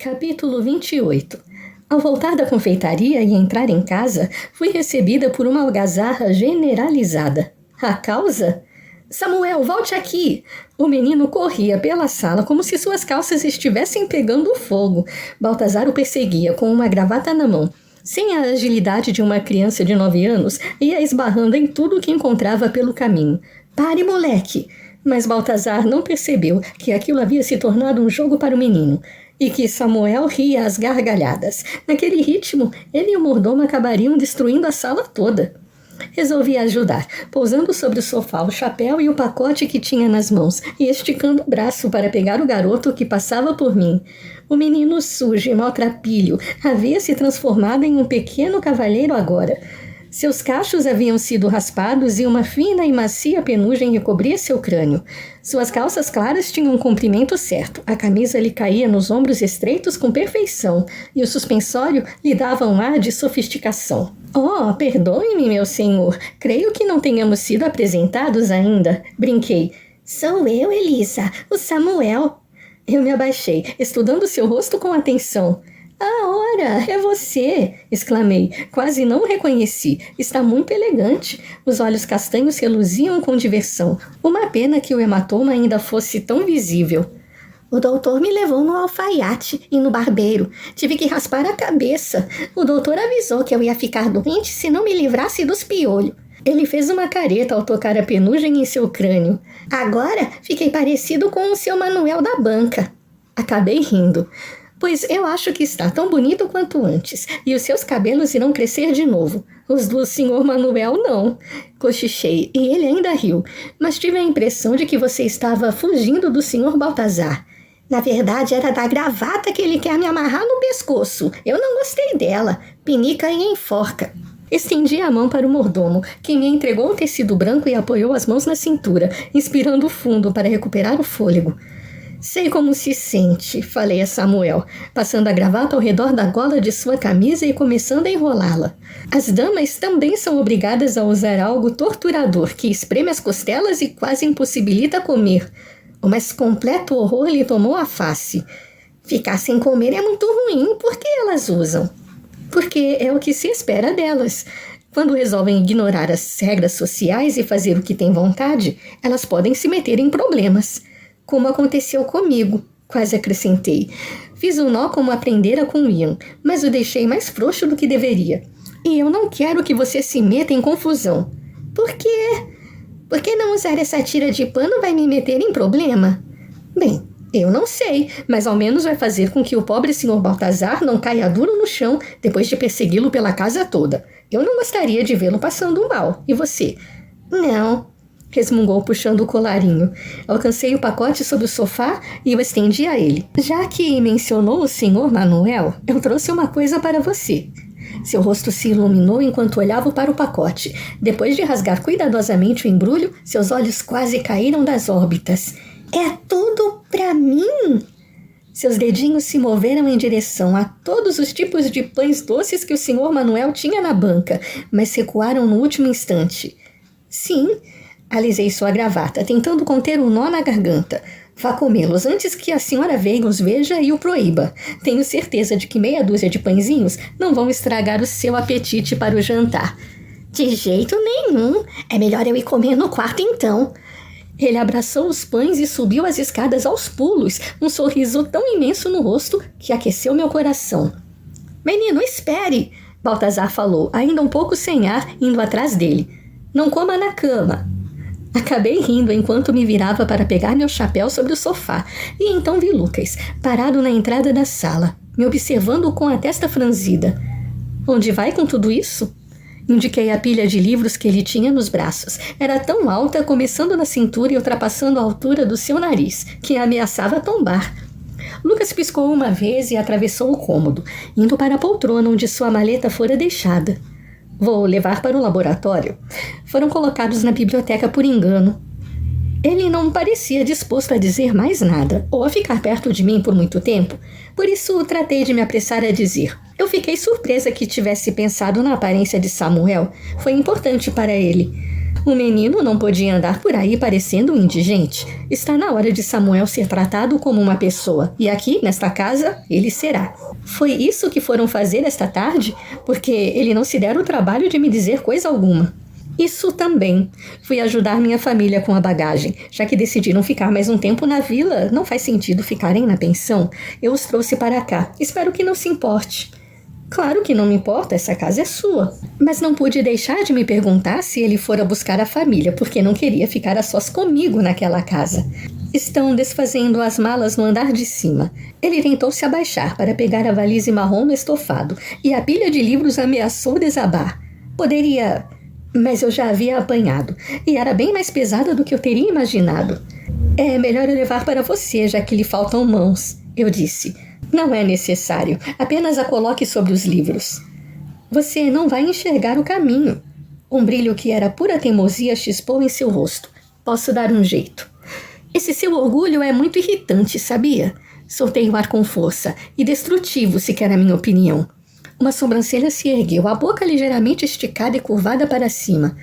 Capítulo 28. Ao voltar da confeitaria e entrar em casa, fui recebida por uma algazarra generalizada. A causa? Samuel, volte aqui! O menino corria pela sala como se suas calças estivessem pegando fogo. Baltazar o perseguia com uma gravata na mão. Sem a agilidade de uma criança de 9 anos, ia esbarrando em tudo que encontrava pelo caminho. Pare, moleque! Mas Baltazar não percebeu que aquilo havia se tornado um jogo para o menino e que Samuel ria às gargalhadas. Naquele ritmo, ele e o mordomo acabariam destruindo a sala toda. Resolvi ajudar, pousando sobre o sofá o chapéu e o pacote que tinha nas mãos e esticando o braço para pegar o garoto que passava por mim. O menino sujo e maltrapilho havia se transformado em um pequeno cavalheiro agora. Seus cachos haviam sido raspados e uma fina e macia penugem recobria seu crânio. Suas calças claras tinham um comprimento certo, a camisa lhe caía nos ombros estreitos com perfeição e o suspensório lhe dava um ar de sofisticação. Oh, perdoe-me, meu senhor, creio que não tenhamos sido apresentados ainda, brinquei. Sou eu, Elisa, o Samuel. Eu me abaixei, estudando seu rosto com atenção. Ah, ora, é você! Exclamei. Quase não o reconheci. Está muito elegante. Os olhos castanhos reluziam com diversão. Uma pena que o hematoma ainda fosse tão visível. O doutor me levou no alfaiate e no barbeiro. Tive que raspar a cabeça. O doutor avisou que eu ia ficar doente se não me livrasse dos piolhos. Ele fez uma careta ao tocar a penugem em seu crânio. Agora fiquei parecido com o seu Manuel da banca. Acabei rindo. Pois eu acho que está tão bonito quanto antes, e os seus cabelos irão crescer de novo. Os do Sr. Manuel não. Cochichei, e ele ainda riu, mas tive a impressão de que você estava fugindo do Sr. Baltazar. Na verdade, era da gravata que ele quer me amarrar no pescoço. Eu não gostei dela. Pinica e enforca. Estendi a mão para o mordomo, que me entregou o tecido branco e apoiou as mãos na cintura, inspirando fundo para recuperar o fôlego. Sei como se sente, falei a Samuel, passando a gravata ao redor da gola de sua camisa e começando a enrolá-la. As damas também são obrigadas a usar algo torturador que espreme as costelas e quase impossibilita comer. O mais completo horror lhe tomou a face. Ficar sem comer é muito ruim, por que elas usam? Porque é o que se espera delas. Quando resolvem ignorar as regras sociais e fazer o que têm vontade, elas podem se meter em problemas. Como aconteceu comigo, quase acrescentei. Fiz um nó como aprendera com Ian, mas o deixei mais frouxo do que deveria. E eu não quero que você se meta em confusão. Por quê? Por que não usar essa tira de pano vai me meter em problema? Bem, eu não sei, mas ao menos vai fazer com que o pobre Sr. Baltazar não caia duro no chão depois de persegui-lo pela casa toda. Eu não gostaria de vê-lo passando mal. E você? Não, resmungou puxando o colarinho. Alcancei o pacote sob o sofá e o estendi a ele. Já que mencionou o Sr. Manuel, eu trouxe uma coisa para você. Seu rosto se iluminou enquanto olhava para o pacote. Depois de rasgar cuidadosamente o embrulho, seus olhos quase caíram das órbitas. É tudo para mim? Seus dedinhos se moveram em direção a todos os tipos de pães doces que o Sr. Manuel tinha na banca, mas recuaram no último instante. Sim, alisei sua gravata, tentando conter um nó na garganta. Vá comê-los antes que a senhora Veiga os veja e o proíba. Tenho certeza de que meia dúzia de pãezinhos não vão estragar o seu apetite para o jantar. De jeito nenhum. É melhor eu ir comer no quarto então. Ele abraçou os pães e subiu as escadas aos pulos, um sorriso tão imenso no rosto que aqueceu meu coração. Menino, espere! Baltazar falou, ainda um pouco sem ar, indo atrás dele. Não coma na cama. Acabei rindo enquanto me virava para pegar meu chapéu sobre o sofá, e então vi Lucas, parado na entrada da sala, me observando com a testa franzida. Onde vai com tudo isso? Indiquei a pilha de livros que ele tinha nos braços. Era tão alta, começando na cintura e ultrapassando a altura do seu nariz, que ameaçava tombar. Lucas piscou uma vez e atravessou o cômodo, indo para a poltrona onde sua maleta fora deixada. Vou levar para o laboratório. Foram colocados na biblioteca por engano. Ele não parecia disposto a dizer mais nada, ou a ficar perto de mim por muito tempo. Por isso, tratei de me apressar a dizer. Eu fiquei surpresa que tivesse pensado na aparência de Samuel. Foi importante para ele. O menino não podia andar por aí parecendo um indigente. Está na hora de Samuel ser tratado como uma pessoa. E aqui, nesta casa, ele será. Foi isso que foram fazer esta tarde? Porque ele não se dera o trabalho de me dizer coisa alguma. Isso também. Fui ajudar minha família com a bagagem. Já que decidiram ficar mais um tempo na vila, não faz sentido ficarem na pensão. Eu os trouxe para cá. Espero que não se importe. Claro que não me importa, essa casa é sua. Mas não pude deixar de me perguntar se ele fora buscar a família, porque não queria ficar a sós comigo naquela casa. Estão desfazendo as malas no andar de cima. Ele tentou se abaixar para pegar a valise marrom no estofado, e a pilha de livros ameaçou desabar. Poderia... Mas eu já havia apanhado, e era bem mais pesada do que eu teria imaginado. É melhor eu levar para você, já que lhe faltam mãos, eu disse. Não é necessário, apenas a coloque sobre os livros. Você não vai enxergar o caminho. Um brilho que era pura teimosia chispou em seu rosto. Posso dar um jeito. Esse seu orgulho é muito irritante, sabia? Soltei o ar com força, e destrutivo, se quer a minha opinião. Uma sobrancelha se ergueu, a boca ligeiramente esticada e curvada para cima.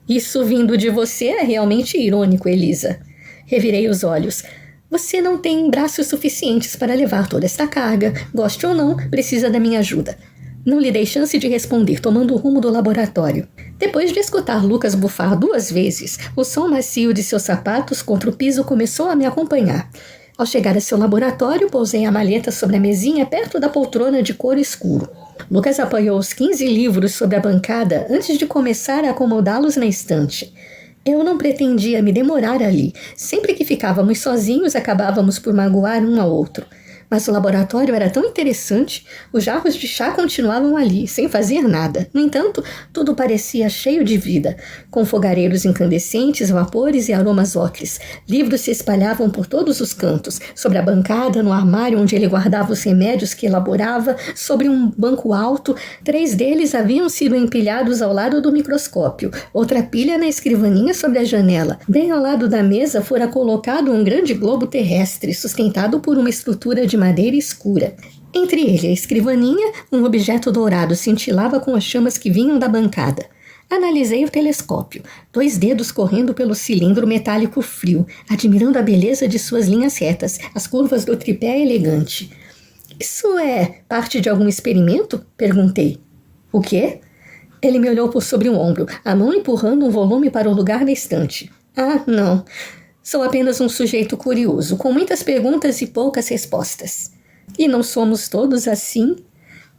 Isso vindo de você é realmente irônico, Elisa. Revirei os olhos. Você não tem braços suficientes para levar toda esta carga. Goste ou não, precisa da minha ajuda. Não lhe dei chance de responder, tomando o rumo do laboratório. Depois de escutar Lucas bufar 2 vezes, o som macio de seus sapatos contra o piso começou a me acompanhar. Ao chegar a seu laboratório, pousei a maleta sobre a mesinha perto da poltrona de couro escuro. Lucas apanhou os 15 livros sobre a bancada antes de começar a acomodá-los na estante. Eu não pretendia me demorar ali. Sempre que ficávamos sozinhos, acabávamos por magoar um ao outro. Mas o laboratório era tão interessante, os jarros de chá continuavam ali, sem fazer nada. No entanto, tudo parecia cheio de vida, com fogareiros incandescentes, vapores e aromas ocres. Livros se espalhavam por todos os cantos, sobre a bancada, no armário onde ele guardava os remédios que elaborava, sobre um banco alto. 3 deles haviam sido empilhados ao lado do microscópio, outra pilha na escrivaninha sobre a janela. Bem ao lado da mesa fora colocado um grande globo terrestre, sustentado por uma estrutura de madeira escura. Entre ele e a escrivaninha, um objeto dourado cintilava com as chamas que vinham da bancada. Analisei o telescópio, 2 dedos correndo pelo cilindro metálico frio, admirando a beleza de suas linhas retas, as curvas do tripé elegante. Isso é parte de algum experimento? Perguntei. O quê? Ele me olhou por sobre o ombro, a mão empurrando um volume para o lugar da estante. Ah, não. Sou apenas um sujeito curioso, com muitas perguntas e poucas respostas. E não somos todos assim?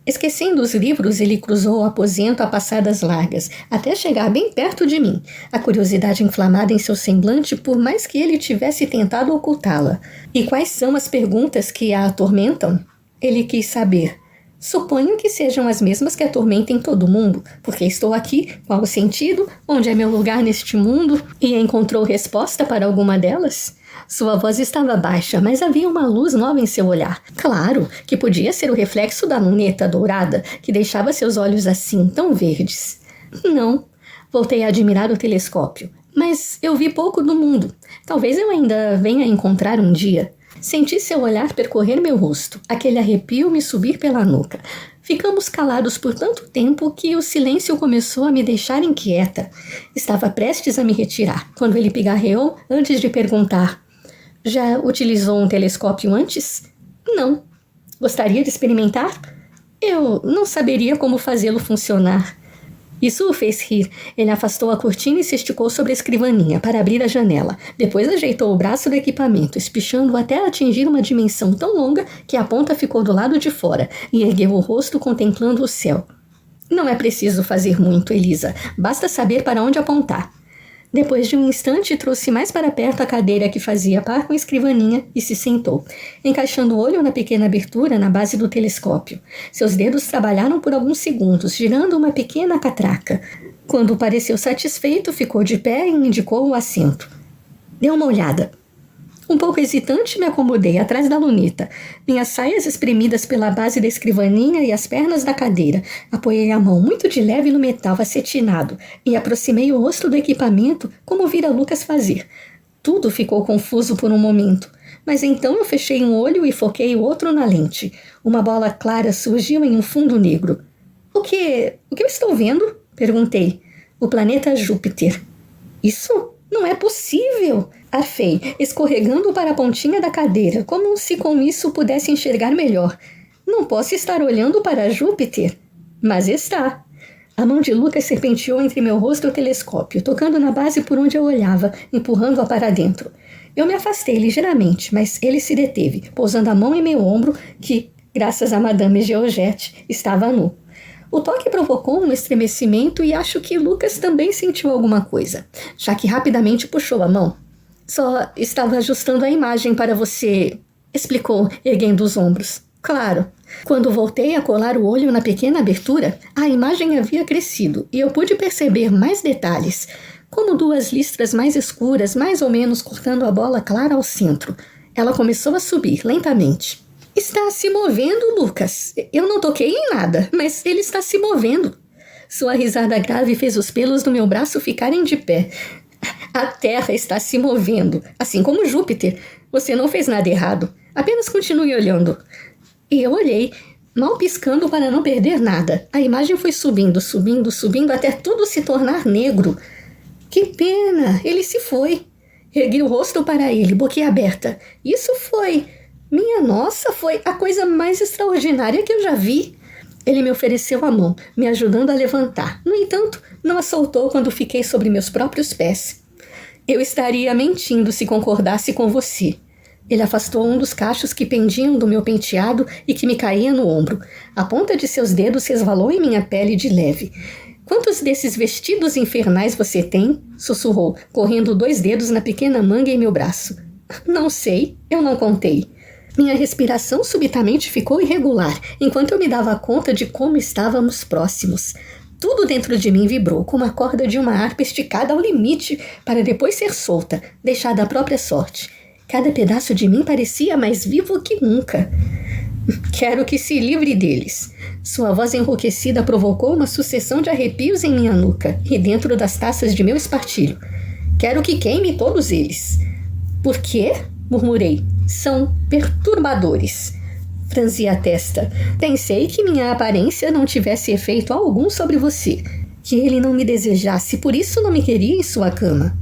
Esquecendo os livros, ele cruzou o aposento a passadas largas, até chegar bem perto de mim, a curiosidade inflamada em seu semblante por mais que ele tivesse tentado ocultá-la. E quais são as perguntas que a atormentam? Ele quis saber. Suponho que sejam as mesmas que atormentem todo mundo, porque estou aqui, qual o sentido, onde é meu lugar neste mundo, e encontrou resposta para alguma delas? Sua voz estava baixa, mas havia uma luz nova em seu olhar. Claro, que podia ser o reflexo da luneta dourada, que deixava seus olhos assim, tão verdes. Não, voltei a admirar o telescópio, mas eu vi pouco do mundo. Talvez eu ainda venha encontrar um dia. Senti seu olhar percorrer meu rosto, aquele arrepio me subir pela nuca. Ficamos calados por tanto tempo que o silêncio começou a me deixar inquieta. Estava prestes a me retirar, quando ele pigarreou antes de perguntar. Já utilizou um telescópio antes? Não. Gostaria de experimentar? Eu não saberia como fazê-lo funcionar. Isso o fez rir. Ele afastou a cortina e se esticou sobre a escrivaninha para abrir a janela. Depois ajeitou o braço do equipamento, espichando até atingir uma dimensão tão longa que a ponta ficou do lado de fora, e ergueu o rosto contemplando o céu. Não é preciso fazer muito, Elisa. Basta saber para onde apontar. Depois de um instante, trouxe mais para perto a cadeira que fazia par com a escrivaninha e se sentou, encaixando o olho na pequena abertura na base do telescópio. Seus dedos trabalharam por alguns segundos, girando uma pequena catraca. Quando pareceu satisfeito, ficou de pé e indicou o assento. Dê uma olhada. Um pouco hesitante, me acomodei atrás da luneta. Minhas saias espremidas pela base da escrivaninha e as pernas da cadeira. Apoiei a mão muito de leve no metal acetinado e aproximei o rosto do equipamento como vira Lucas fazer. Tudo ficou confuso por um momento, mas então eu fechei um olho e foquei o outro na lente. Uma bola clara surgiu em um fundo negro. O que eu estou vendo? Perguntei. O planeta Júpiter. Isso não é possível! Arfei, escorregando para a pontinha da cadeira, como se com isso pudesse enxergar melhor. Não posso estar olhando para Júpiter. Mas está. A mão de Lucas serpenteou entre meu rosto e o telescópio, tocando na base por onde eu olhava, empurrando-a para dentro. Eu me afastei ligeiramente, mas ele se deteve, pousando a mão em meu ombro, que, graças a Madame Georgette, estava nu. O toque provocou um estremecimento e acho que Lucas também sentiu alguma coisa, já que rapidamente puxou a mão. Só estava ajustando a imagem para você, explicou, erguendo os ombros. Claro. Quando voltei a colar o olho na pequena abertura, a imagem havia crescido e eu pude perceber mais detalhes, como 2 listras mais escuras, mais ou menos cortando a bola clara ao centro. Ela começou a subir lentamente. Está se movendo, Lucas. Eu não toquei em nada, mas ele está se movendo. Sua risada grave fez os pelos do meu braço ficarem de pé. A Terra está se movendo, assim como Júpiter. Você não fez nada errado. Apenas continue olhando. E eu olhei, mal piscando para não perder nada. A imagem foi subindo, subindo, subindo, até tudo se tornar negro. Que pena! Ele se foi. Ergui o rosto para ele, boquiaberta. Isso foi... Minha nossa, foi a coisa mais extraordinária que eu já vi. Ele me ofereceu a mão, me ajudando a levantar. No entanto, não a soltou quando fiquei sobre meus próprios pés. Eu estaria mentindo se concordasse com você. Ele afastou um dos cachos que pendiam do meu penteado e que me caía no ombro. A ponta de seus dedos resvalou em minha pele de leve. Quantos desses vestidos infernais você tem? Sussurrou, correndo 2 dedos na pequena manga em meu braço. Não sei, eu não contei. Minha respiração subitamente ficou irregular, enquanto eu me dava conta de como estávamos próximos. Tudo dentro de mim vibrou, como a corda de uma harpa esticada ao limite, para depois ser solta, deixada à própria sorte. Cada pedaço de mim parecia mais vivo que nunca. Quero que se livre deles. Sua voz enrouquecida provocou uma sucessão de arrepios em minha nuca e dentro das taças de meu espartilho. Quero que queime todos eles. Por quê? Murmurei. São perturbadores. Franzi a testa. Pensei que minha aparência não tivesse efeito algum sobre você. Que ele não me desejasse, por isso não me queria em sua cama.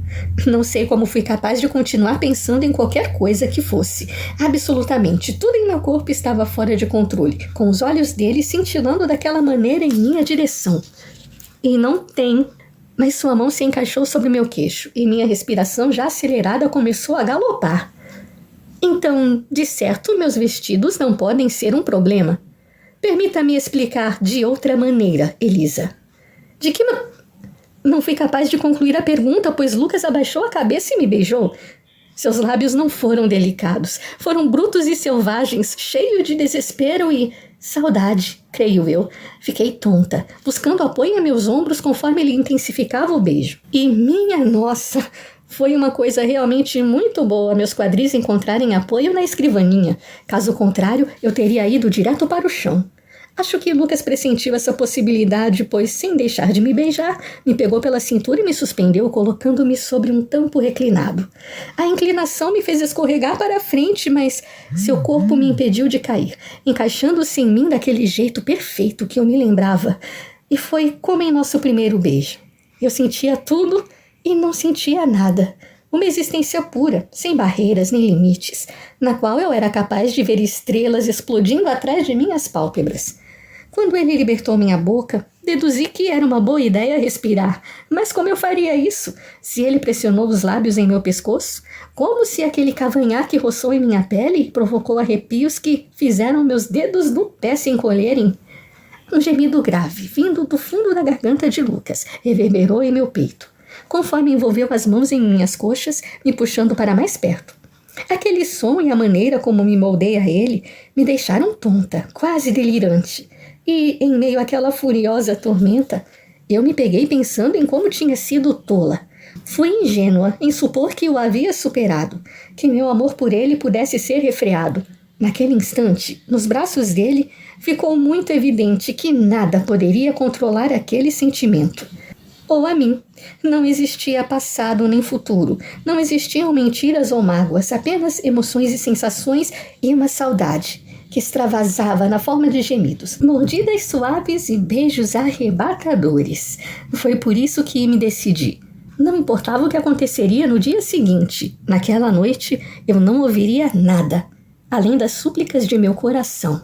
Não sei como fui capaz de continuar pensando em qualquer coisa que fosse. Absolutamente, tudo em meu corpo estava fora de controle, com os olhos dele cintilando daquela maneira em minha direção. E não tem... Mas sua mão se encaixou sobre meu queixo, e minha respiração já acelerada começou a galopar. Então, de certo, meus vestidos não podem ser um problema. Permita-me explicar de outra maneira, Elisa. De que não fui capaz de concluir a pergunta, pois Lucas abaixou a cabeça e me beijou. Seus lábios não foram delicados, foram brutos e selvagens, cheios de desespero e saudade, creio eu. Fiquei tonta, buscando apoio em meus ombros conforme ele intensificava o beijo. E minha nossa, foi uma coisa realmente muito boa meus quadris encontrarem apoio na escrivaninha. Caso contrário, eu teria ido direto para o chão. Acho que Lucas pressentiu essa possibilidade, pois, sem deixar de me beijar, me pegou pela cintura e me suspendeu, colocando-me sobre um tampo reclinado. A inclinação me fez escorregar para a frente, mas seu corpo me impediu de cair, encaixando-se em mim daquele jeito perfeito que eu me lembrava. E foi como em nosso primeiro beijo. Eu sentia tudo e não sentia nada. Uma existência pura, sem barreiras nem limites, na qual eu era capaz de ver estrelas explodindo atrás de minhas pálpebras. Quando ele libertou minha boca, deduzi que era uma boa ideia respirar. Mas como eu faria isso? Se ele pressionou os lábios em meu pescoço? Como se aquele cavanhaque roçou em minha pele e provocou arrepios que fizeram meus dedos do pé se encolherem? Um gemido grave, vindo do fundo da garganta de Lucas, reverberou em meu peito, conforme envolveu as mãos em minhas coxas, me puxando para mais perto. Aquele som e a maneira como me moldei a ele me deixaram tonta, quase delirante. E, em meio àquela furiosa tormenta, eu me peguei pensando em como tinha sido tola. Fui ingênua em supor que o havia superado, que meu amor por ele pudesse ser refreado. Naquele instante, nos braços dele, ficou muito evidente que nada poderia controlar aquele sentimento. Ou a mim. Não existia passado nem futuro. Não existiam mentiras ou mágoas, apenas emoções e sensações e uma saudade que extravasava na forma de gemidos, mordidas suaves e beijos arrebatadores. Foi por isso que me decidi. Não importava o que aconteceria no dia seguinte. Naquela noite, eu não ouviria nada, além das súplicas de meu coração.